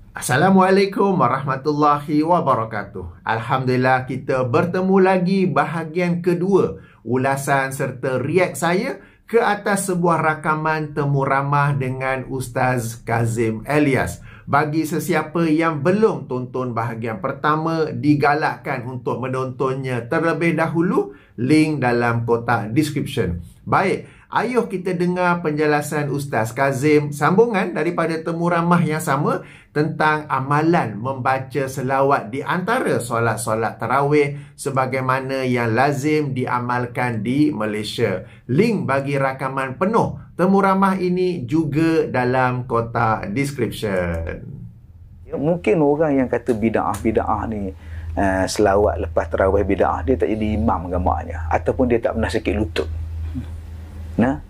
Assalamualaikum warahmatullahi wabarakatuh. Alhamdulillah kita bertemu lagi bahagian kedua ulasan serta react saya ke atas sebuah rakaman temu ramah dengan Ustaz Kazim Elias. Bagi sesiapa yang belum tonton bahagian pertama, digalakkan untuk menontonnya terlebih dahulu, link dalam kotak description. Baik, ayuh kita dengar penjelasan Ustaz Kazim, sambungan daripada temu ramah yang sama tentang amalan membaca selawat di antara solat-solat tarawih sebagaimana yang lazim diamalkan di Malaysia. Link bagi rakaman penuh temu ramah ini juga dalam kotak description. Mungkin orang yang kata bida'ah ni selawat lepas tarawih bida'ah, dia tak jadi imam gamaknya, ataupun dia tak pernah sakit lutut.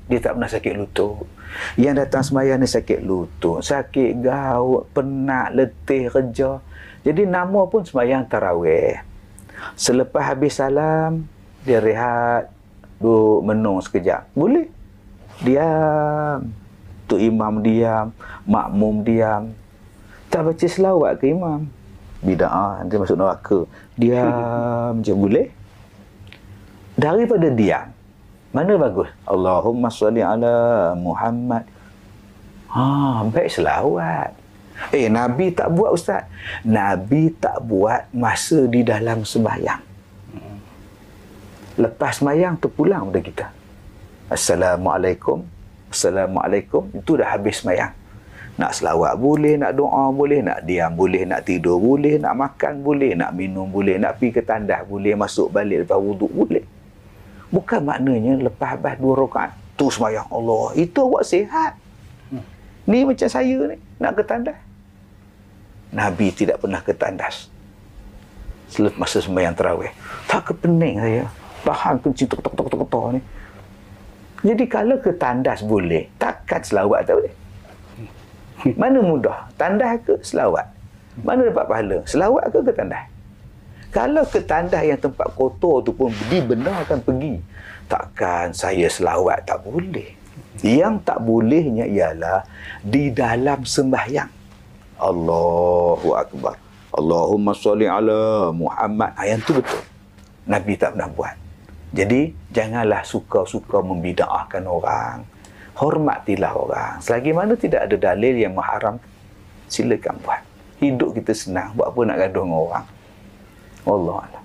Dia tak pernah sakit lutut. Yang datang sembahyang ni sakit lutut, sakit gaut, penat, letih kerja. Jadi nama pun sembahyang tarawih. Selepas habis salam, dia rehat, duduk menung sekejap. Boleh. Diam. Tu imam diam, makmum diam. Tak baca selawat ke imam? Bida'ah, nanti masuk neraka. Diam je boleh. Daripada diam, mana bagus? Allahumma salli ala Muhammad. Baik selawat. Nabi tak buat, Ustaz. Nabi tak buat masa di dalam sembahyang. Lepas sembahyang terpulang pada kita. Assalamualaikum. Assalamualaikum. Itu dah habis sembahyang. Nak selawat boleh, nak doa boleh, nak diam boleh, nak tidur boleh, nak makan boleh, nak minum boleh, nak pergi ke tandas boleh, masuk balik lepas wuduk boleh. Bukan maknanya lepas habis 2 rakaat tu sembahyang Allah, itu awak sihat. Ni macam saya ni, nak ke tandas. Nabi tidak pernah ke tandas selepas masa sembahyang tarawih. Tak kepening saya, tahan kencing tok ni. Jadi kalau ke tandas boleh, takkan selawat tak boleh? Mana mudah, tandas ke selawat? Mana dapat pahala, selawat ke tandas? Kalau ke tandas yang tempat kotor tu pun dibenarkan pergi, takkan saya selawat tak boleh? Yang tak bolehnya ialah di dalam sembahyang. Allahu Akbar. Allahumma salli ala Muhammad. Yang tu betul. Nabi tak pernah buat. Jadi, janganlah suka-suka membida'ahkan orang. Hormatilah orang. Selagi mana tidak ada dalil yang mengharam, silakan buat. Hidup kita senang. Buat apa nak gaduh dengan orang? Wallahualam.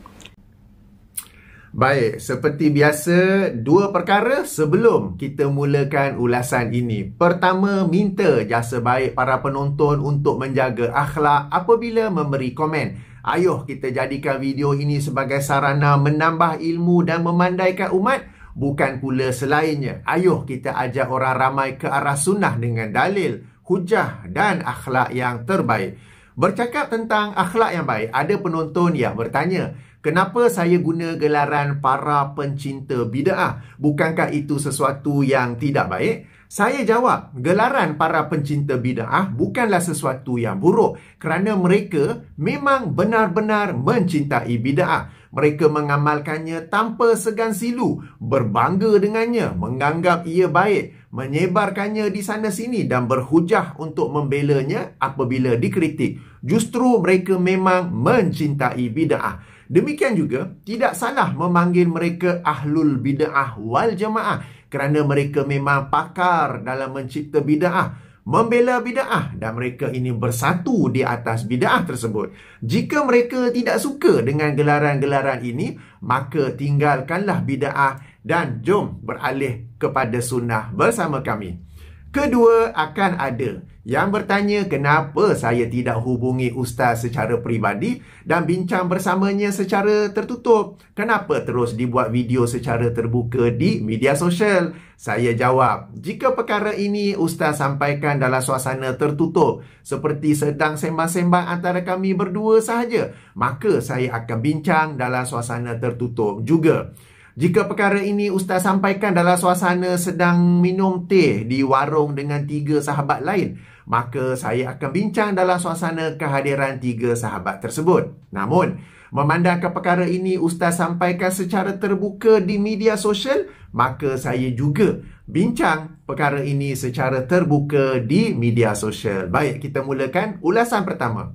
Baik, seperti biasa, 2 perkara sebelum kita mulakan ulasan ini. Pertama, minta jasa baik para penonton untuk menjaga akhlak apabila memberi komen. Ayuh kita jadikan video ini sebagai sarana menambah ilmu dan memandaikan umat, bukan pula selainnya. Ayuh kita ajak orang ramai ke arah sunnah dengan dalil, hujah dan akhlak yang terbaik. Bercakap tentang akhlak yang baik, ada penonton yang bertanya, kenapa saya guna gelaran para pencinta bida'ah? Bukankah itu sesuatu yang tidak baik? Saya jawab, gelaran para pencinta bida'ah bukanlah sesuatu yang buruk kerana mereka memang benar-benar mencintai bida'ah. Mereka mengamalkannya tanpa segan silu, berbangga dengannya, menganggap ia baik, menyebarkannya di sana-sini dan berhujah untuk membelanya apabila dikritik. Justru mereka memang mencintai bida'ah. Demikian juga, tidak salah memanggil mereka ahlul bida'ah wal jamaah kerana mereka memang pakar dalam mencipta bida'ah, membela bida'ah dan mereka ini bersatu di atas bida'ah tersebut. Jika mereka tidak suka dengan gelaran-gelaran ini, maka tinggalkanlah bida'ah dan jom beralih kepada sunnah bersama kami. Kedua, akan ada yang bertanya kenapa saya tidak hubungi Ustaz secara peribadi dan bincang bersamanya secara tertutup. Kenapa terus dibuat video secara terbuka di media sosial? Saya jawab, jika perkara ini Ustaz sampaikan dalam suasana tertutup, seperti sedang sembang-sembang antara kami berdua sahaja, maka saya akan bincang dalam suasana tertutup juga. Jika perkara ini Ustaz sampaikan dalam suasana sedang minum teh di warung dengan 3 sahabat lain, maka saya akan bincang dalam suasana kehadiran 3 sahabat tersebut. Namun, memandangkan perkara ini Ustaz sampaikan secara terbuka di media sosial, maka saya juga bincang perkara ini secara terbuka di media sosial. Baik, kita mulakan ulasan pertama.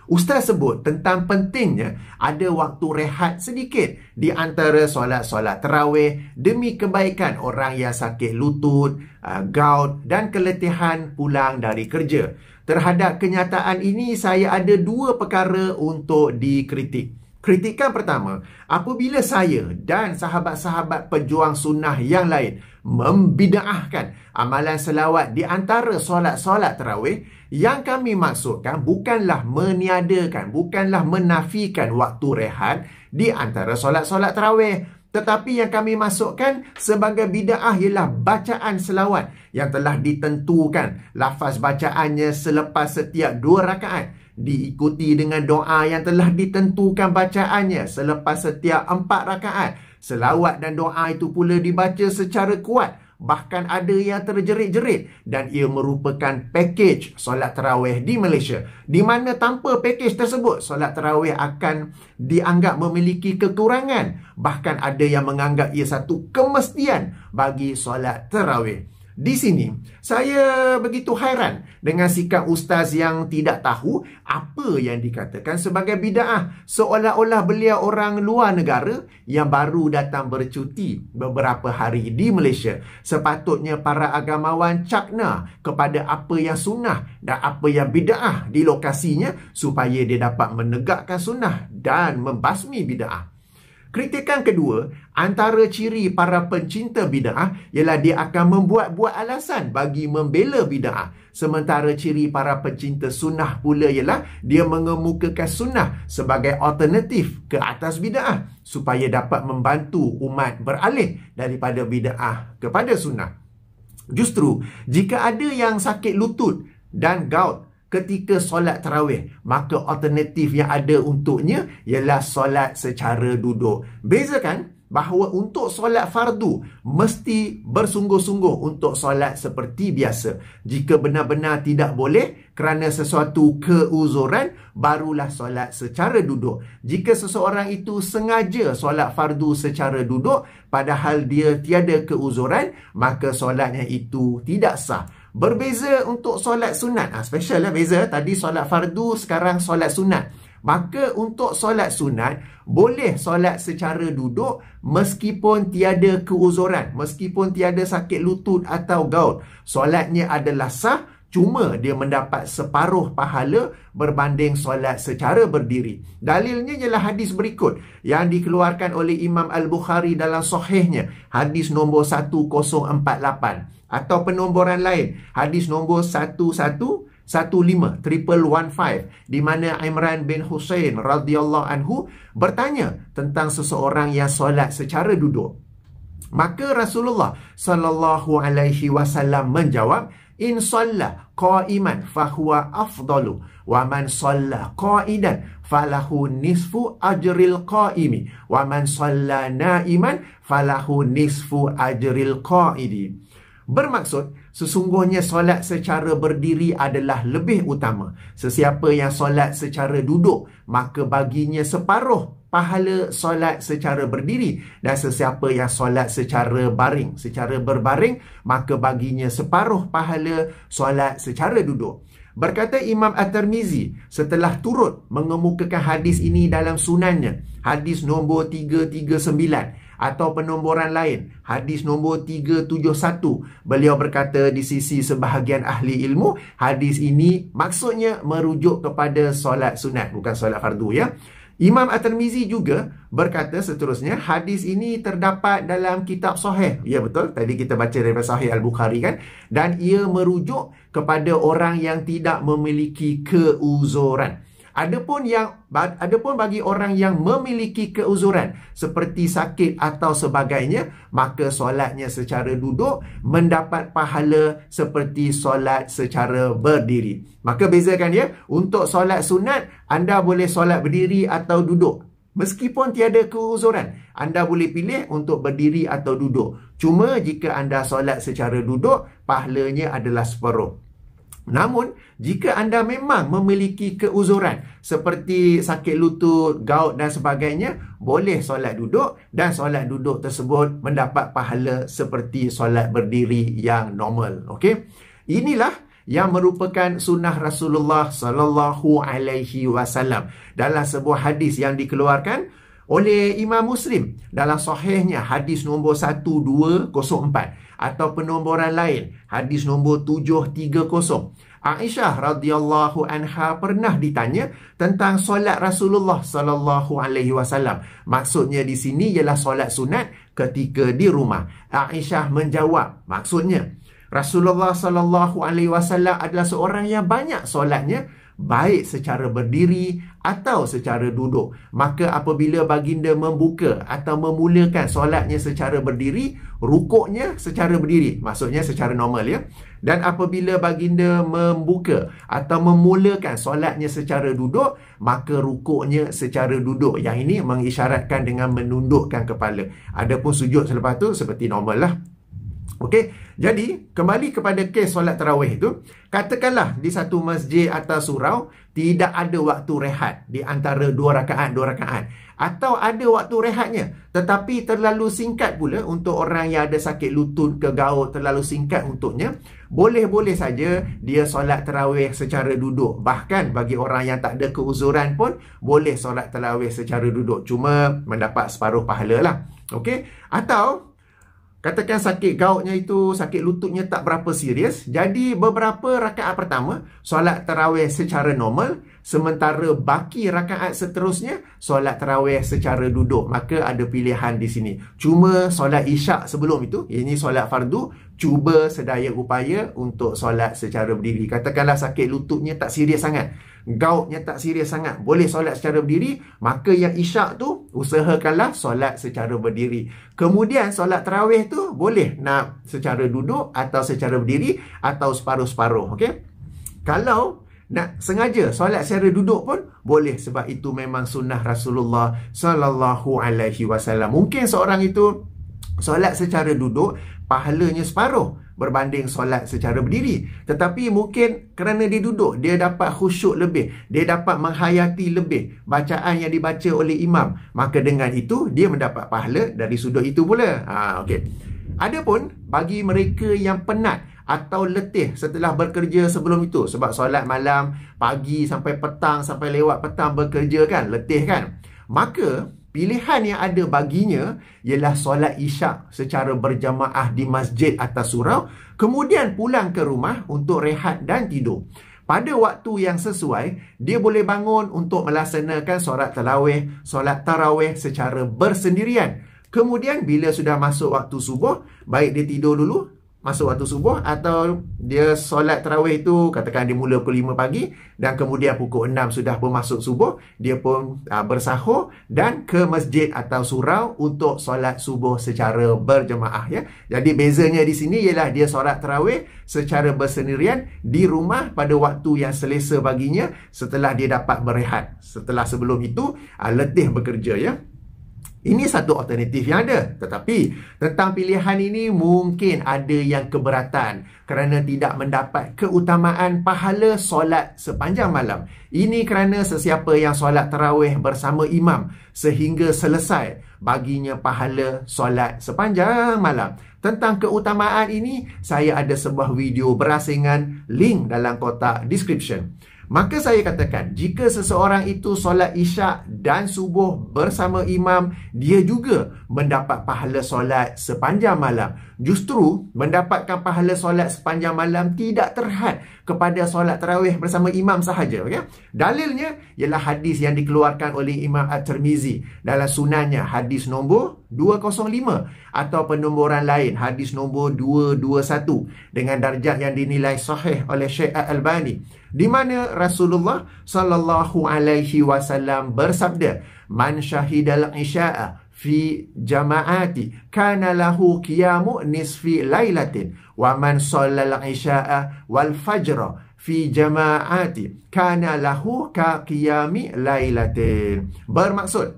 Ustaz sebut tentang pentingnya ada waktu rehat sedikit di antara solat-solat tarawih demi kebaikan orang yang sakit lutut, gout dan keletihan pulang dari kerja. Terhadap kenyataan ini, saya ada dua perkara untuk dikritik. Kritikan pertama, apabila saya dan sahabat-sahabat pejuang sunnah yang lain membida'ahkan amalan selawat di antara solat-solat tarawih, yang kami maksudkan bukanlah meniadakan, bukanlah menafikan waktu rehat di antara solat-solat tarawih. Tetapi yang kami masukkan sebagai bida'ah ialah bacaan selawat yang telah ditentukan lafaz bacaannya selepas setiap 2 rakaat, diikuti dengan doa yang telah ditentukan bacaannya selepas setiap 4 rakaat. Selawat dan doa itu pula dibaca secara kuat, bahkan ada yang terjerit-jerit, dan ia merupakan pakej solat tarawih di Malaysia, di mana tanpa pakej tersebut solat tarawih akan dianggap memiliki kekurangan, bahkan ada yang menganggap ia satu kemestian bagi solat tarawih. Di sini, saya begitu hairan dengan sikap ustaz yang tidak tahu apa yang dikatakan sebagai bida'ah. Seolah-olah beliau orang luar negara yang baru datang bercuti beberapa hari di Malaysia. Sepatutnya para agamawan cakna kepada apa yang sunnah dan apa yang bida'ah di lokasinya supaya dia dapat menegakkan sunnah dan membasmi bida'ah. Kritikan kedua, antara ciri para pencinta bida'ah ialah dia akan membuat-buat alasan bagi membela bida'ah. Sementara ciri para pencinta sunnah pula ialah dia mengemukakan sunnah sebagai alternatif ke atas bida'ah supaya dapat membantu umat beralih daripada bida'ah kepada sunnah. Justru, jika ada yang sakit lutut dan gout ketika solat tarawih, maka alternatif yang ada untuknya ialah solat secara duduk. Bezakan bahawa untuk solat fardu mesti bersungguh-sungguh untuk solat seperti biasa. Jika benar-benar tidak boleh kerana sesuatu keuzuran, barulah solat secara duduk. Jika seseorang itu sengaja solat fardu secara duduk padahal dia tiada keuzuran, maka solatnya itu tidak sah. Berbeza untuk solat sunat. Special lah beza. Tadi solat fardu, sekarang solat sunat. Maka untuk solat sunat, boleh solat secara duduk meskipun tiada keuzuran, meskipun tiada sakit lutut atau gout. Solatnya adalah sah, cuma dia mendapat separuh pahala berbanding solat secara berdiri. Dalilnya ialah hadis berikut yang dikeluarkan oleh Imam Al-Bukhari dalam sahihnya, hadis nombor 1048. Atau penomboran lain, hadis nombor 1115 di mana Imran bin Husain radhiyallahu anhu bertanya tentang seseorang yang solat secara duduk. Maka Rasulullah sallallahu alaihi wasallam menjawab, in shalla qa'iman fahuwa afdalu wa man shalla qa'idan falahu nisfu ajril qa'imi wa man shalla na'iman falahu nisfu ajril qa'idi. Bermaksud, sesungguhnya solat secara berdiri adalah lebih utama. Sesiapa yang solat secara duduk, maka baginya separuh pahala solat secara berdiri. Dan sesiapa yang solat secara baring, secara berbaring, maka baginya separuh pahala solat secara duduk. Berkata Imam At-Tirmizi setelah turut mengemukakan hadis ini dalam sunannya, hadis nombor 339, atau penomboran lain, hadis nombor 371, beliau berkata di sisi sebahagian ahli ilmu, hadis ini maksudnya merujuk kepada solat sunat, bukan solat fardu ya. Imam At-Tirmizi juga berkata seterusnya, hadis ini terdapat dalam kitab Sahih. Ya betul, tadi kita baca daripada Sahih Al-Bukhari kan. Dan ia merujuk kepada orang yang tidak memiliki keuzuran. Adapun bagi orang yang memiliki keuzuran seperti sakit atau sebagainya, maka solatnya secara duduk mendapat pahala seperti solat secara berdiri. Maka bezakan ya, untuk solat sunat anda boleh solat berdiri atau duduk. Meskipun tiada keuzuran, anda boleh pilih untuk berdiri atau duduk. Cuma jika anda solat secara duduk, pahalanya adalah separuh. Namun, jika anda memang memiliki keuzuran seperti sakit lutut, gout dan sebagainya, boleh solat duduk, dan solat duduk tersebut mendapat pahala seperti solat berdiri yang normal. Okey? Inilah yang merupakan sunnah Rasulullah sallallahu alaihi wasallam dalam sebuah hadis yang dikeluarkan oleh Imam Muslim dalam sahihnya, hadis nombor 1204, atau penomboran lain hadis nombor 730. Aisyah radhiyallahu anha pernah ditanya tentang solat Rasulullah sallallahu alaihi wasallam. Maksudnya di sini ialah solat sunat ketika di rumah. Aisyah menjawab, maksudnya Rasulullah sallallahu alaihi wasallam adalah seorang yang banyak solatnya, baik secara berdiri atau secara duduk. Maka apabila baginda membuka atau memulakan solatnya secara berdiri, rukuknya secara berdiri, maksudnya secara normal ya. Dan apabila baginda membuka atau memulakan solatnya secara duduk, maka rukuknya secara duduk. Yang ini mengisyaratkan dengan menundukkan kepala. Adapun sujud selepas tu seperti normal lah. Okey, jadi kembali kepada kes solat tarawih itu, katakanlah di satu masjid atau surau tidak ada waktu rehat di antara dua rakaat, atau ada waktu rehatnya tetapi terlalu singkat pula untuk orang yang ada sakit lutut ke gout, terlalu singkat untuknya, boleh-boleh saja dia solat tarawih secara duduk. Bahkan bagi orang yang tak ada keuzuran pun boleh solat tarawih secara duduk, cuma mendapat separuh pahala lah. Okey, atau katakan sakit goutnya itu, sakit lututnya tak berapa serius, jadi beberapa rakaat pertama solat tarawih secara normal, sementara baki rakaat seterusnya solat tarawih secara duduk. Maka ada pilihan di sini. Cuma solat isyak sebelum itu, ini solat fardu, cuba sedaya upaya untuk solat secara berdiri. Katakanlah sakit lututnya tak serius sangat, goutnya tak serius sangat, boleh solat secara berdiri, maka yang isyak tu usahakanlah solat secara berdiri. Kemudian solat tarawih tu boleh nak secara duduk atau secara berdiri atau separuh-separuh. Okey? Kalau nak sengaja solat secara duduk pun boleh, sebab itu memang sunnah Rasulullah sallallahu alaihi wasallam. Mungkin seorang itu solat secara duduk pahalanya separuh berbanding solat secara berdiri, tetapi mungkin kerana dia duduk, dia dapat khusyuk lebih, dia dapat menghayati lebih bacaan yang dibaca oleh imam, maka dengan itu dia mendapat pahala dari sudut itu pula. Okey. Adapun bagi mereka yang penat atau letih setelah bekerja sebelum itu, sebab solat malam, pagi sampai petang, sampai lewat petang bekerja kan, letih kan, maka pilihan yang ada baginya ialah solat isyak secara berjamaah di masjid atau surau, kemudian pulang ke rumah untuk rehat dan tidur. Pada waktu yang sesuai, dia boleh bangun untuk melaksanakan solat tarawih secara bersendirian. Kemudian bila sudah masuk waktu subuh, baik dia tidur dulu masuk waktu subuh, atau dia solat tarawih itu katakan dia mula pukul 5 pagi dan kemudian pukul 6 sudah pun masuk subuh, dia pun bersahur dan ke masjid atau surau untuk solat subuh secara berjemaah ya. Jadi bezanya di sini ialah dia solat tarawih secara bersendirian di rumah pada waktu yang selesa baginya setelah dia dapat berehat. Setelah sebelum itu letih bekerja ya. Ini satu alternatif yang ada. Tetapi tentang pilihan ini mungkin ada yang keberatan kerana tidak mendapat keutamaan pahala solat sepanjang malam. Ini kerana sesiapa yang solat tarawih bersama imam sehingga selesai, baginya pahala solat sepanjang malam. Tentang keutamaan ini, saya ada sebuah video berasingan, link dalam kotak description. Maka saya katakan, jika seseorang itu solat isyak dan subuh bersama imam, dia juga mendapat pahala solat sepanjang malam. Justru mendapatkan pahala solat sepanjang malam tidak terhad kepada solat tarawih bersama imam sahaja. Okay? Dalilnya ialah hadis yang dikeluarkan oleh Imam At-Tirmizi dalam sunannya, hadis nombor 205, atau penomboran lain hadis nombor 221 dengan darjah yang dinilai sahih oleh Syekh Al-Albani, di mana Rasulullah sallallahu alaihi wasallam bersabda, "Man syahidal isya'a fi jama'ati kana lahu qiyamu nisfi lailatin wa man shallal isya'a wal fajra fi jama'ati kana lahu ka qiyami lailatin." Bermaksud,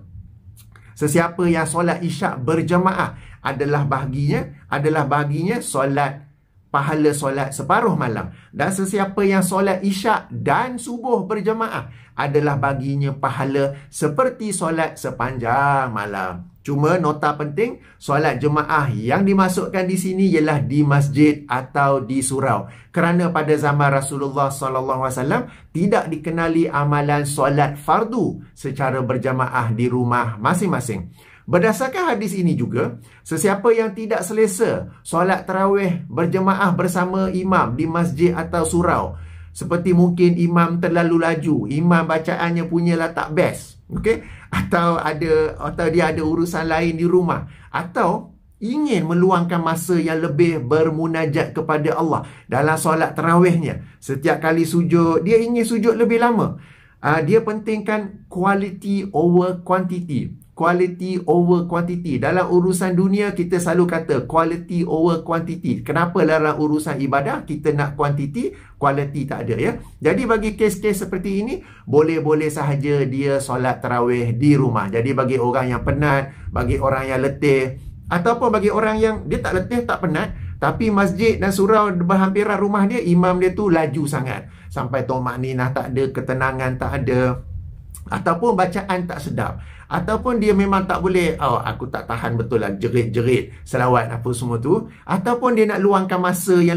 sesiapa yang solat isyak berjamaah adalah baginya solat pahala solat separuh malam. Dan sesiapa yang solat isyak dan subuh berjemaah adalah baginya pahala seperti solat sepanjang malam. Cuma nota penting, solat jemaah yang dimasukkan di sini ialah di masjid atau di surau. Kerana pada zaman Rasulullah SAW tidak dikenali amalan solat fardu secara berjemaah di rumah masing-masing. Berdasarkan hadis ini juga, sesiapa yang tidak selesa solat tarawih berjemaah bersama imam di masjid atau surau, seperti mungkin imam terlalu laju, imam bacaannya punyalah tak best, okey, atau dia ada urusan lain di rumah, atau ingin meluangkan masa yang lebih bermunajat kepada Allah dalam solat tarawihnya. Setiap kali sujud, dia ingin sujud lebih lama. Dia pentingkan quality over quantity. Quality over quantity. Dalam urusan dunia, kita selalu kata quality over quantity. Kenapa dalam urusan ibadah kita nak quantity, quality tak ada, ya? Jadi bagi kes-kes seperti ini, boleh-boleh sahaja dia solat tarawih di rumah. Jadi bagi orang yang penat, bagi orang yang letih, ataupun bagi orang yang dia tak letih, tak penat, tapi masjid dan surau berhampiran rumah dia, imam dia tu laju sangat, sampai tomak ninah tak ada, ketenangan tak ada, ataupun bacaan tak sedap, ataupun dia memang tak boleh, aku tak tahan betul lah jerit-jerit selawat apa semua tu, ataupun dia nak luangkan masa yang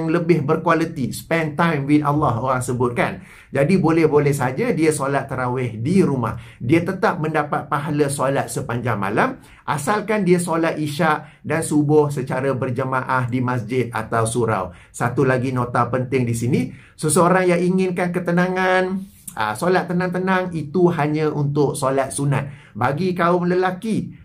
lebih berkualiti, spend time with Allah orang sebut kan. Jadi boleh-boleh saja dia solat tarawih di rumah. Dia tetap mendapat pahala solat sepanjang malam, asalkan dia solat isyak dan subuh secara berjemaah di masjid atau surau. Satu lagi nota penting di sini, seseorang yang inginkan ketenangan, solat tenang-tenang, itu hanya untuk solat sunat. Bagi kaum lelaki,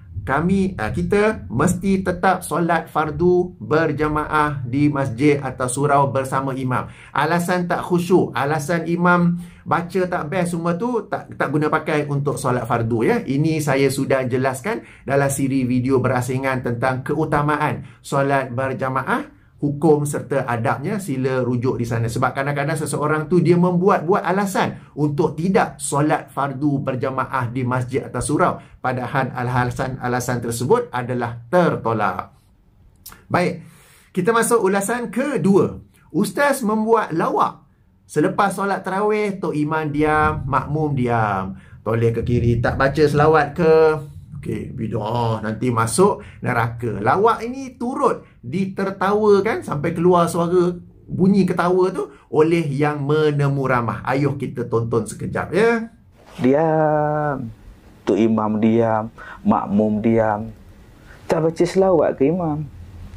kita mesti tetap solat fardu berjamaah di masjid atau surau bersama imam. Alasan tak khusyuk, alasan imam baca tak best, semua tu tak guna pakai untuk solat fardu, ya. Ini saya sudah jelaskan dalam siri video berasingan tentang keutamaan solat berjamaah, hukum serta adabnya. Sila rujuk di sana. Sebab kadang-kadang seseorang tu dia membuat-buat alasan untuk tidak solat fardu berjamaah di masjid atau surau, padahal alasan tersebut adalah tertolak. Baik, kita masuk ulasan kedua. Ustaz membuat lawak. Selepas solat tarawih, tok imam diam, makmum diam, toleh ke kiri, tak baca selawat ke, okey, bid'ah, nanti masuk neraka. Lawak ini turut ditertawakan sampai keluar suara bunyi ketawa tu oleh yang menemu ramah. Ayuh kita tonton sekejap, ya. Diam. Tok imam diam, makmum diam. Tak baca selawat ke imam?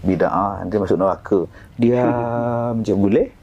Bid'ah, nanti masuk neraka. Diam je boleh?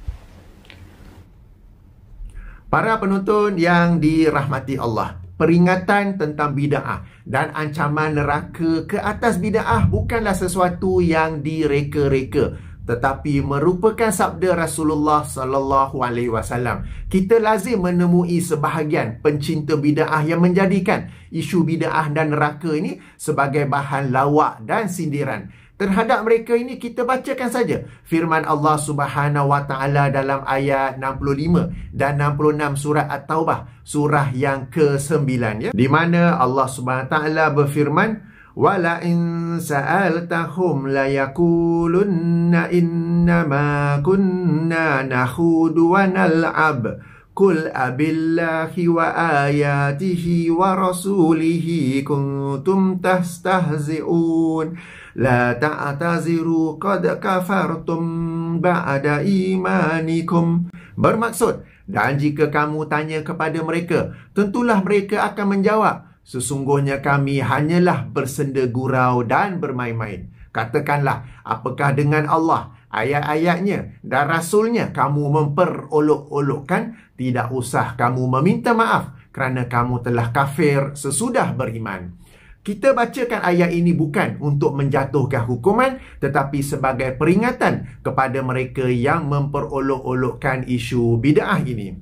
Para penonton yang dirahmati Allah, peringatan tentang bid'ah dan ancaman neraka ke atas bid'ah bukanlah sesuatu yang direka-reka, tetapi merupakan sabda Rasulullah sallallahu alaihi wasallam. Kita lazim menemui sebahagian pencinta bid'ah yang menjadikan isu bid'ah dan neraka ini sebagai bahan lawak dan sindiran. Terhadap mereka ini, kita bacakan saja firman Allah Subhanahu wa taala dalam ayat 65 dan 66 surah At-Taubah, surah yang ke-9, ya, di mana Allah Subhanahu wa taala berfirman, wala in sa'altahum la yaqulunna innama kunna nakhudu wa nal'ab qul abillahi wa ayatihi wa rasulihi kuntum tastahzi'un la ta'taziru qad kafartum ba'da imanikum. Bermaksud, dan jika kamu tanya kepada mereka, tentulah mereka akan menjawab, sesungguhnya kami hanyalah bersenda gurau dan bermain-main. Katakanlah, apakah dengan Allah, ayat-ayatnya dan Rasulnya kamu memperolok-olokkan? Tidak usah kamu meminta maaf kerana kamu telah kafir sesudah beriman. Kita bacakan ayat ini bukan untuk menjatuhkan hukuman, tetapi sebagai peringatan kepada mereka yang memperolok-olokkan isu bid'ah ini.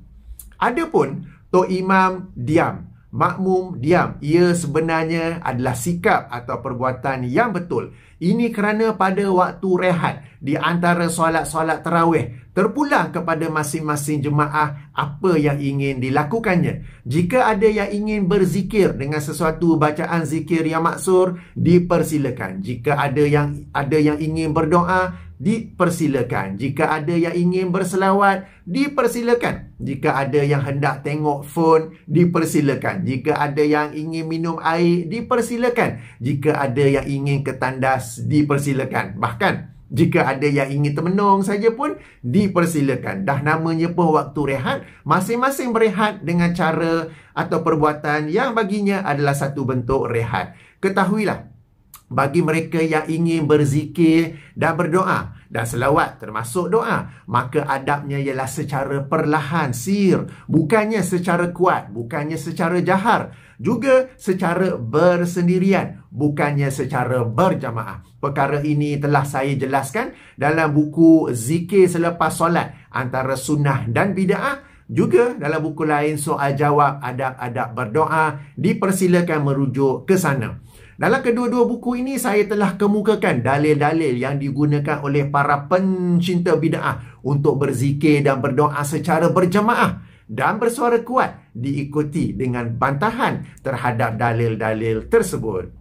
Adapun tok imam diam, makmum diam, ia sebenarnya adalah sikap atau perbuatan yang betul Ini kerana pada waktu rehat di antara solat-solat tarawih, terpulang kepada masing-masing jemaah apa yang ingin dilakukannya. Jika ada yang ingin berzikir dengan sesuatu bacaan zikir yang maksur, dipersilakan. Jika ada yang ingin berdoa, dipersilakan. Jika ada yang ingin berselawat, dipersilakan. Jika ada yang hendak tengok phone, dipersilakan. Jika ada yang ingin minum air, dipersilakan. Jika ada yang ingin ke tandas, dipersilakan. Bahkan jika ada yang ingin termenung saja pun dipersilakan. Dah namanya pun waktu rehat, masing-masing berehat dengan cara atau perbuatan yang baginya adalah satu bentuk rehat. Ketahuilah, bagi mereka yang ingin berzikir dan berdoa dan selawat termasuk doa, maka adabnya ialah secara perlahan, sir, bukannya secara kuat, bukannya secara jahar, juga secara bersendirian, bukannya secara berjamaah. Perkara ini telah saya jelaskan dalam buku Zikir Selepas Solat Antara Sunnah dan Bid'ah. Juga dalam buku lain Soal Jawab Adab-Adab Berdoa, dipersilakan merujuk ke sana. Dalam kedua-dua buku ini saya telah kemukakan dalil-dalil yang digunakan oleh para pencinta bid'ah untuk berzikir dan berdoa secara berjamaah dan bersuara kuat, diikuti dengan bantahan terhadap dalil-dalil tersebut.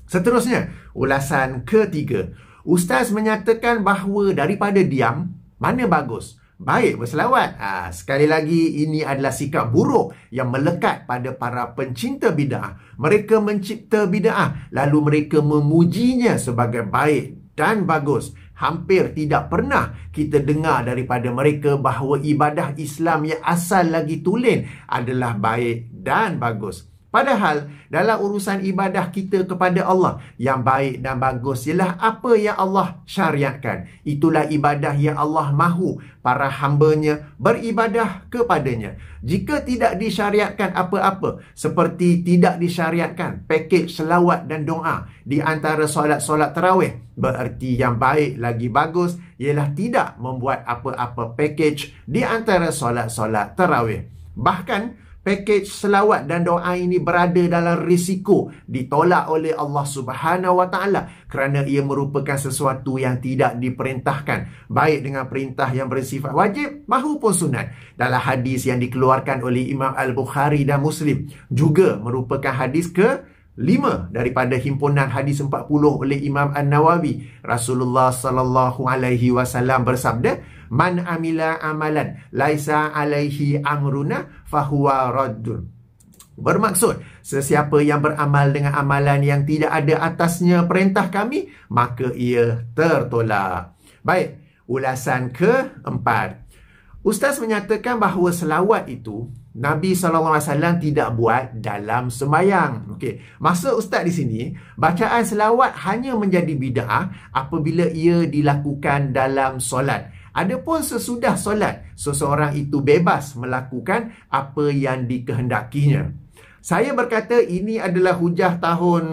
Seterusnya, ulasan ketiga. Ustaz menyatakan bahawa daripada diam, mana bagus? Baik berselawat. Sekali lagi, ini adalah sikap buruk yang melekat pada para pencinta bid'ah. Mereka mencipta bid'ah, lalu mereka memujinya sebagai baik dan bagus. Hampir tidak pernah kita dengar daripada mereka bahawa ibadah Islam yang asal lagi tulen adalah baik dan bagus. Padahal dalam urusan ibadah kita kepada Allah, yang baik dan bagus ialah apa yang Allah syariatkan. Itulah ibadah yang Allah mahu para hambanya beribadah kepadanya. Jika tidak disyariatkan apa-apa, seperti tidak disyariatkan pakej selawat dan doa di antara solat-solat tarawih, bererti yang baik lagi bagus ialah tidak membuat apa-apa pakej di antara solat-solat tarawih. Bahkan pakej selawat dan doa ini berada dalam risiko ditolak oleh Allah Subhanahu Wa Taala kerana ia merupakan sesuatu yang tidak diperintahkan, baik dengan perintah yang bersifat wajib maupun sunat. Dalam hadis yang dikeluarkan oleh Imam Al-Bukhari dan Muslim, juga merupakan hadis ke-5 daripada himpunan hadis 40 oleh Imam An-Nawawi. Rasulullah sallallahu alaihi wasallam bersabda, "Man amila amalan laisa alaihi amruna fahuwa raddun." Bermaksud, sesiapa yang beramal dengan amalan yang tidak ada atasnya perintah kami, maka ia tertolak. Baik, ulasan keempat. Ustaz menyatakan bahawa selawat itu Nabi SAW tidak buat dalam sembahyang. Okey, maksud Ustaz di sini, bacaan selawat hanya menjadi bid'ah apabila ia dilakukan dalam solat. Adapun sesudah solat, seseorang itu bebas melakukan apa yang dikehendakinya. Saya berkata ini adalah hujah tahun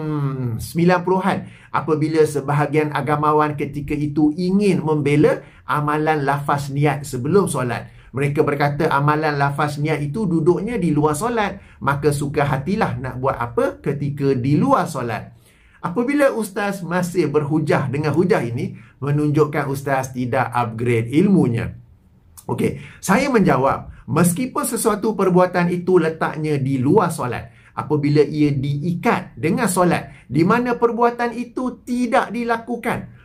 90-an apabila sebahagian agamawan ketika itu ingin membela amalan lafaz niat sebelum solat. Mereka berkata amalan lafaz niat itu duduknya di luar solat, maka suka hatilah nak buat apa ketika di luar solat. Apabila Ustaz masih berhujah dengan hujah ini, menunjukkan Ustaz tidak upgrade ilmunya. Okey, saya menjawab, meskipun sesuatu perbuatan itu letaknya di luar solat, apabila ia diikat dengan solat, di mana perbuatan itu tidak dilakukan,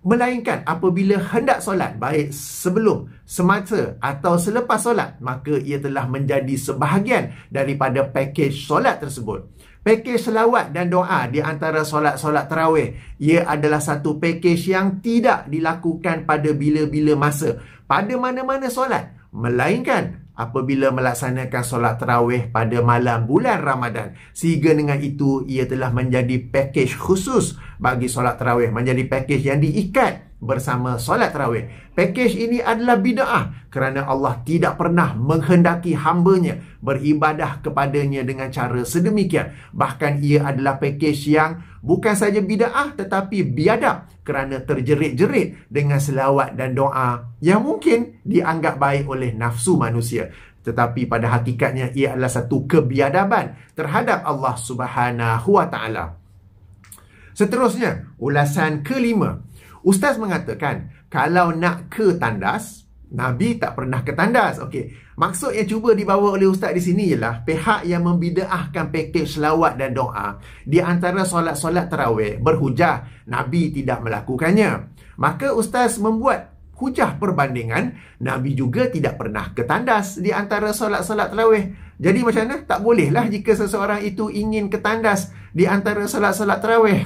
melainkan apabila hendak solat, baik sebelum, semasa atau selepas solat, maka ia telah menjadi sebahagian daripada pakej solat tersebut. Pakej selawat dan doa di antara solat-solat tarawih, ia adalah satu pakej yang tidak dilakukan pada bila-bila masa, pada mana-mana solat, melainkan apabila melaksanakan solat tarawih pada malam bulan Ramadan. Sehingga dengan itu, ia telah menjadi pakej khusus bagi solat tarawih, menjadi pakej yang diikat bersama solat tarawih. Pakej ini adalah bid'ah kerana Allah tidak pernah menghendaki hambanya beribadah kepadanya dengan cara sedemikian. Bahkan ia adalah pakej yang bukan saja bid'ah tetapi biadab kerana terjerit-jerit dengan selawat dan doa yang mungkin dianggap baik oleh nafsu manusia, tetapi pada hakikatnya ia adalah satu kebiadaban terhadap Allah Subhanahu Wa Taala. Seterusnya, ulasan kelima. Ustaz mengatakan, kalau nak ke tandas, Nabi tak pernah ke tandas. Okey, maksud yang cuba dibawa oleh Ustaz di sini ialah pihak yang membidaahkan pakej selawat dan doa di antara solat-solat tarawih berhujah Nabi tidak melakukannya. Maka Ustaz membuat hujah perbandingan, Nabi juga tidak pernah ke tandas di antara solat-solat tarawih. Jadi macam mana? Tak bolehlah jika seseorang itu ingin ke tandas di antara solat-solat tarawih.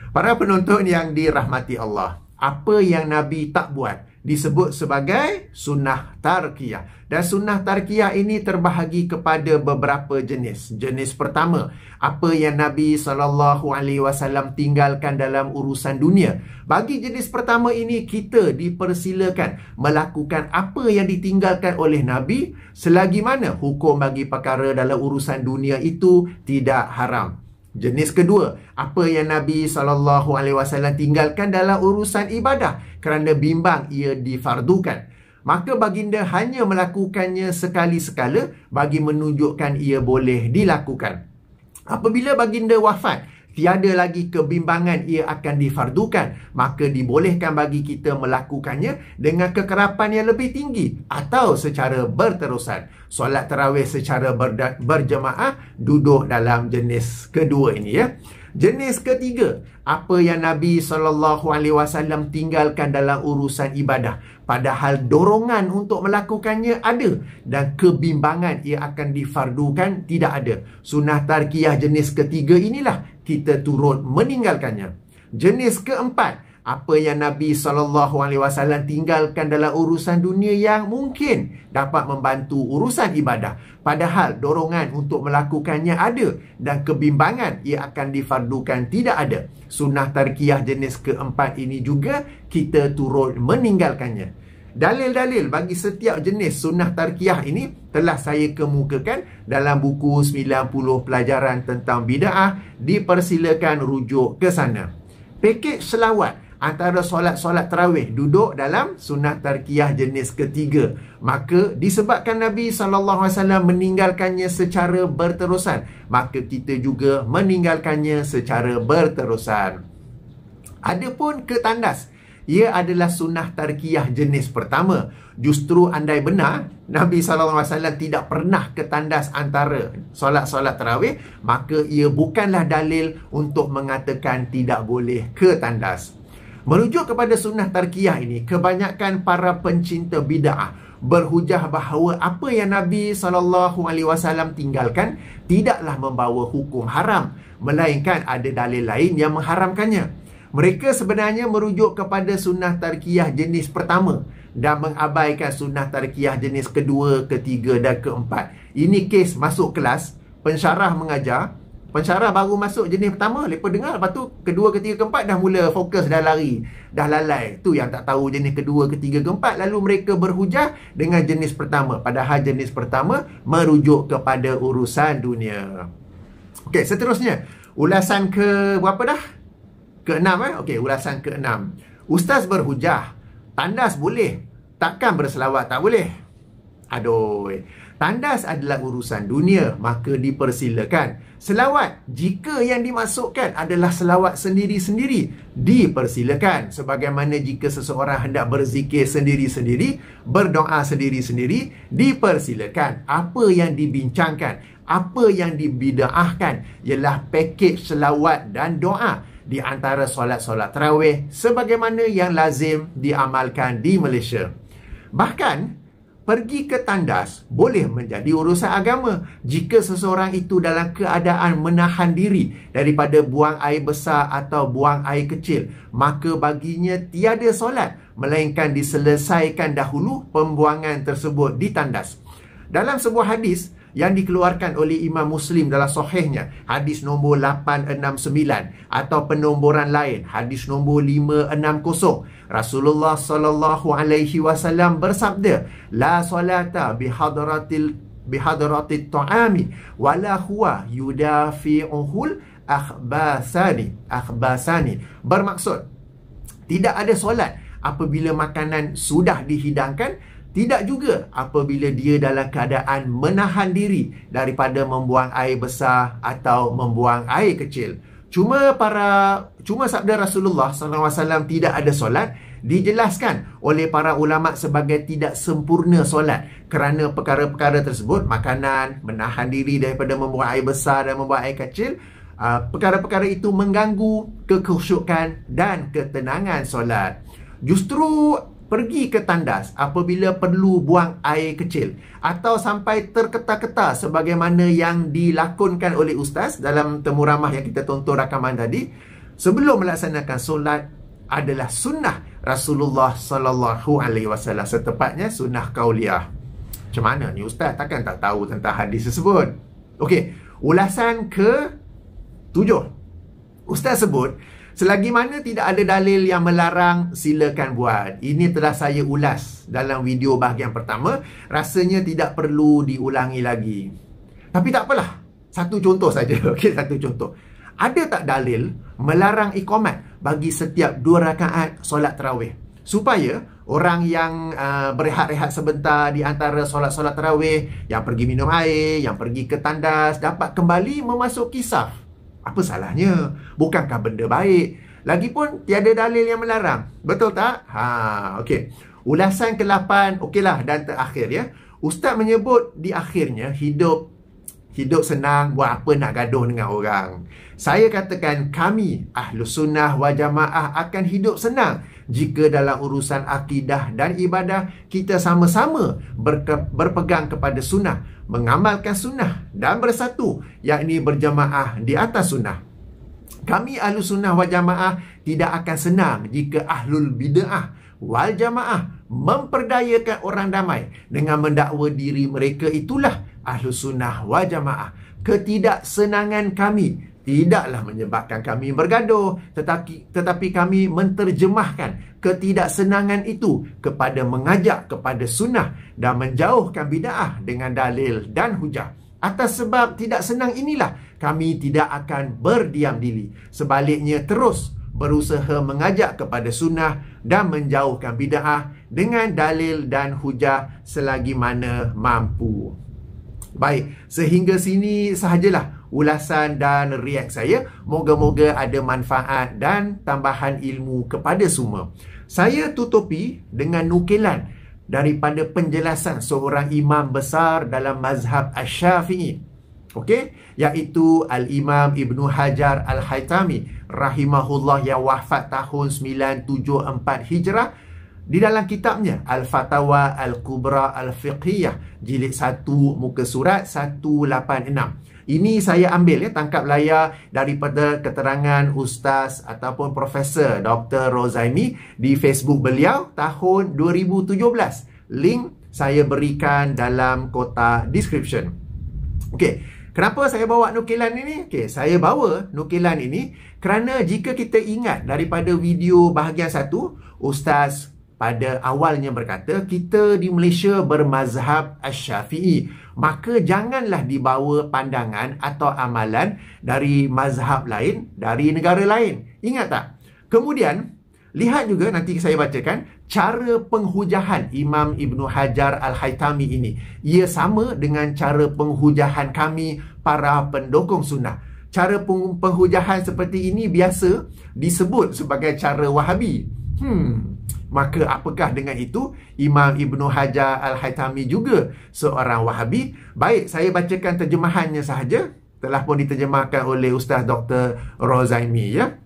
Para penonton yang dirahmati Allah, apa yang Nabi tak buat disebut sebagai sunnah tarkiyah. Dan sunnah tarkiyah ini terbahagi kepada beberapa jenis. Jenis pertama, apa yang Nabi SAW tinggalkan dalam urusan dunia. Bagi jenis pertama ini, kita dipersilakan melakukan apa yang ditinggalkan oleh Nabi selagi mana hukum bagi perkara dalam urusan dunia itu tidak haram. Jenis kedua, apa yang Nabi SAW tinggalkan dalam urusan ibadah kerana bimbang ia difardukan. Maka baginda hanya melakukannya sekali-sekala bagi menunjukkan ia boleh dilakukan. Apabila baginda wafat, tiada lagi kebimbangan ia akan difardukan, maka dibolehkan bagi kita melakukannya dengan kekerapan yang lebih tinggi atau secara berterusan. Solat tarawih secara berjemaah duduk dalam jenis kedua ini ya. Jenis ketiga, apa yang Nabi SAW tinggalkan dalam urusan ibadah padahal dorongan untuk melakukannya ada dan kebimbangan ia akan difardukan tidak ada. Sunnah tarkiyah jenis ketiga inilah kita turut meninggalkannya. Jenis keempat, apa yang Nabi SAW tinggalkan dalam urusan dunia yang mungkin dapat membantu urusan ibadah padahal dorongan untuk melakukannya ada dan kebimbangan ia akan difardukan tidak ada. Sunnah tarkiyah jenis keempat ini juga kita turut meninggalkannya. Dalil-dalil bagi setiap jenis sunnah tarkiyah ini telah saya kemukakan dalam buku 90 pelajaran tentang bid'ah. Dipersilakan rujuk ke sana. Pakej selawat antara solat-solat tarawih duduk dalam sunnah tarkiyah jenis ketiga. Maka disebabkan Nabi SAW meninggalkannya secara berterusan, maka kita juga meninggalkannya secara berterusan. Adapun ke tandas, ia adalah sunnah tarkiyah jenis pertama. Justru andai benar Nabi SAW tidak pernah ke tandas antara solat-solat tarawih, maka ia bukanlah dalil untuk mengatakan tidak boleh ke tandas. Merujuk kepada sunnah tarkiyah ini, kebanyakan para pencinta bid'ah berhujah bahawa apa yang Nabi SAW tinggalkan tidaklah membawa hukum haram, melainkan ada dalil lain yang mengharamkannya. Mereka sebenarnya merujuk kepada sunnah tarkiyah jenis pertama dan mengabaikan sunnah tarkiyah jenis kedua, ketiga dan keempat. Ini kes masuk kelas, pensyarah mengajar, pensyarah baru masuk jenis pertama, lepas dengar, lepas tu kedua, ketiga, keempat dah mula fokus, dah lari, dah lalai. Tu yang tak tahu jenis kedua, ketiga, keempat. Lalu mereka berhujah dengan jenis pertama, padahal jenis pertama merujuk kepada urusan dunia. Okey, seterusnya ulasan ke berapa dah? Ke-6 Okey, ulasan ke-6. Ustaz berhujah, tandas boleh, takkan berselawat tak boleh? Aduh, tandas adalah urusan dunia, maka dipersilakan. Selawat, jika yang dimasukkan adalah selawat sendiri-sendiri, dipersilakan. Sebagaimana jika seseorang hendak berzikir sendiri-sendiri, berdoa sendiri-sendiri, dipersilakan. Apa yang dibincangkan, apa yang dibida'ahkan ialah pakej selawat dan doa di antara solat-solat tarawih sebagaimana yang lazim diamalkan di Malaysia. Bahkan pergi ke tandas boleh menjadi urusan agama jika seseorang itu dalam keadaan menahan diri daripada buang air besar atau buang air kecil, maka baginya tiada solat melainkan diselesaikan dahulu pembuangan tersebut di tandas. Dalam sebuah hadis yang dikeluarkan oleh Imam Muslim dalam sahihnya, hadis nombor 869 atau penomboran lain hadis nombor 560, Rasulullah sallallahu alaihi wasallam bersabda, la salata bihadratit ta'ami wala huwa yudafi'uhul akhbasani. Bermaksud, tidak ada solat apabila makanan sudah dihidangkan, tidak juga apabila dia dalam keadaan menahan diri daripada membuang air besar atau membuang air kecil. Cuma sabda Rasulullah SAW tidak ada solat dijelaskan oleh para ulama sebagai tidak sempurna solat kerana perkara-perkara tersebut, makanan, menahan diri daripada membuang air besar dan membuang air kecil, perkara-perkara itu mengganggu kekhusyukan dan ketenangan solat. Justru pergi ke tandas apabila perlu buang air kecil atau sampai terketar-ketar sebagaimana yang dilakonkan oleh ustaz dalam temu ramah yang kita tonton rakaman tadi, sebelum melaksanakan solat adalah sunnah Rasulullah sallallahu alaihi wasallam, setepatnya sunnah qauliyah. Macam mana ni ustaz, takkan tak tahu tentang hadis tersebut? Okey, ulasan ke-7. Ustaz sebut selagi mana tidak ada dalil yang melarang, silakan buat. Ini telah saya ulas dalam video bahagian pertama. Rasanya tidak perlu diulangi lagi. Tapi tak apalah. Satu contoh saja. Okey, satu contoh. Ada tak dalil melarang iqamat bagi setiap 2 rakaat solat tarawih? Supaya orang yang berehat-rehat sebentar di antara solat-solat tarawih, yang pergi minum air, yang pergi ke tandas, dapat kembali memasuki saf. Apa salahnya? Bukankah benda baik? Lagipun tiada dalil yang melarang. Betul tak? Okey. Ulasan ke-8, okeylah, dan terakhir ya. Ustaz menyebut di akhirnya hidup senang, buat apa nak gaduh dengan orang. Saya katakan kami Ahlus Sunnah wal Jamaah akan hidup senang jika dalam urusan akidah dan ibadah kita sama-sama berpegang kepada sunnah, mengamalkan sunnah dan bersatu, yakni berjamaah di atas sunnah. Kami Ahlus Sunnah wal Jamaah tidak akan senang jika Ahlul Bid'ah wal Jamaah memperdayakan orang damai dengan mendakwa diri mereka itulah Ahlus Sunnah wal Jamaah. Ketidaksenangan kami tidaklah menyebabkan kami bergaduh, tetapi kami menterjemahkan ketidaksenangan itu kepada mengajak kepada sunnah dan menjauhkan bid'ah dengan dalil dan hujah. Atas sebab tidak senang inilah kami tidak akan berdiam diri. Sebaliknya terus berusaha mengajak kepada sunnah dan menjauhkan bid'ah dengan dalil dan hujah selagi mana mampu. Baik, sehingga sini sahajalah ulasan dan react saya. Moga-moga ada manfaat dan tambahan ilmu kepada semua. Saya tutupi dengan nukilan daripada penjelasan seorang imam besar dalam mazhab Asy-Syafi'i. Okey, iaitu Al-Imam Ibnu Hajar Al-Haytami rahimahullah yang wafat tahun 974 Hijrah. Di dalam kitabnya Al-Fatawa Al-Kubra Al-Fiqhiyah jilid 1 muka surat 186. Ini saya ambil tangkap layar daripada keterangan Ustaz ataupun Profesor Dr. Rozaimi di Facebook beliau tahun 2017. Link saya berikan dalam kotak description. Okey, kenapa saya bawa nukilan ini? Okey, saya bawa nukilan ini kerana jika kita ingat daripada video bahagian 1, Ustaz pada awalnya berkata kita di Malaysia bermazhab Asy-Syafi'i, maka janganlah dibawa pandangan atau amalan dari mazhab lain, dari negara lain. Ingat tak? Kemudian lihat juga, nanti saya bacakan cara penghujahan Imam Ibnu Hajar Al-Haytami ini. Ia sama dengan cara penghujahan kami para pendukung sunnah. Cara penghujahan seperti ini biasa disebut sebagai cara Wahabi. Maka apakah dengan itu Imam Ibnu Hajar Al-Haytami juga seorang Wahabi? Baik, saya bacakan terjemahannya sahaja. Telah pun diterjemahkan oleh Ustaz Dr. Rozaimi ya.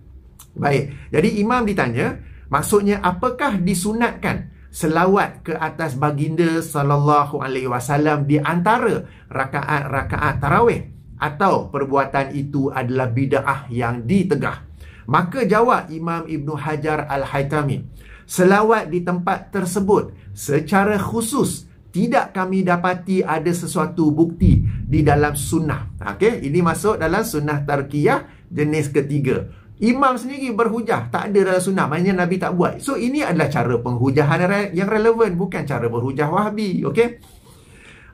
Baik, jadi imam ditanya, maksudnya apakah disunatkan selawat ke atas baginda sallallahu alaihi wasallam di antara rakaat-rakaat tarawih, atau perbuatan itu adalah bid'ah yang ditegah? Maka jawab Imam Ibnu Hajar Al-Haytami, selawat di tempat tersebut secara khusus tidak kami dapati ada sesuatu bukti di dalam sunnah. Okey, ini masuk dalam sunnah tarkiyah jenis ketiga. Imam sendiri berhujah tak ada dalam sunnah, maknanya Nabi tak buat. So ini adalah cara penghujahan yang relevan, bukan cara berhujah Wahabi. Okey,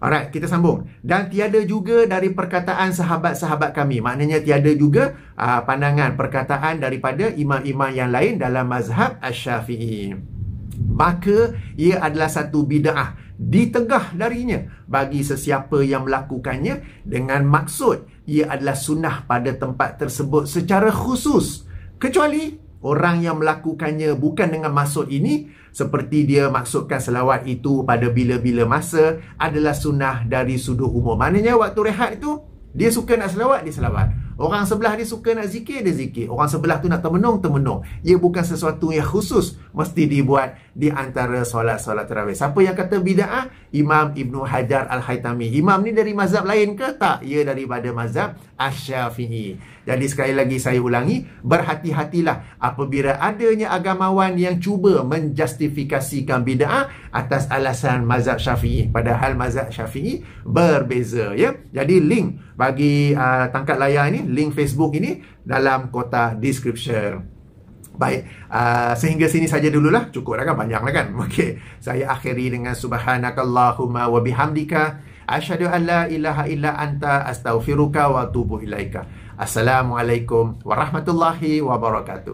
alright, kita sambung. Dan tiada juga dari perkataan sahabat-sahabat kami. Maknanya tiada juga pandangan perkataan daripada imam-imam yang lain dalam mazhab Asy-Syafi'i. Maka ia adalah satu bid'ah ditegah darinya bagi sesiapa yang melakukannya dengan maksud ia adalah sunnah pada tempat tersebut secara khusus, kecuali orang yang melakukannya bukan dengan maksud ini, seperti dia maksudkan selawat itu pada bila-bila masa adalah sunnah dari sudut umum. Maknanya waktu rehat itu dia suka nak selawat, dia selawat. Orang sebelah dia suka nak zikir, dia zikir. Orang sebelah tu nak termenung, termenung. Ia bukan sesuatu yang khusus mesti dibuat di antara solat-solat tarawih. Siapa yang kata bid'ah? Imam Ibn Hajar Al-Haytami. Imam ni dari mazhab lain ke? Tak. Ia daripada mazhab Asy-Syafi'i. Jadi sekali lagi saya ulangi, berhati-hatilah apabila adanya agamawan yang cuba menjustifikasikan bid'ah atas alasan mazhab Syafi'i. Padahal mazhab Syafi'i berbeza, ya. Jadi link bagi tangkap layar ini, link Facebook ini dalam kotak description. Baik, sehingga sini saja dululah. Cukup dah kan, banyak lah kan. Okey, saya akhiri dengan subhanakallahumma wa bihamdika asyhadu an la ilaha illa anta astaghfiruka wa atubu ilaika. Assalamualaikum warahmatullahi wabarakatuh.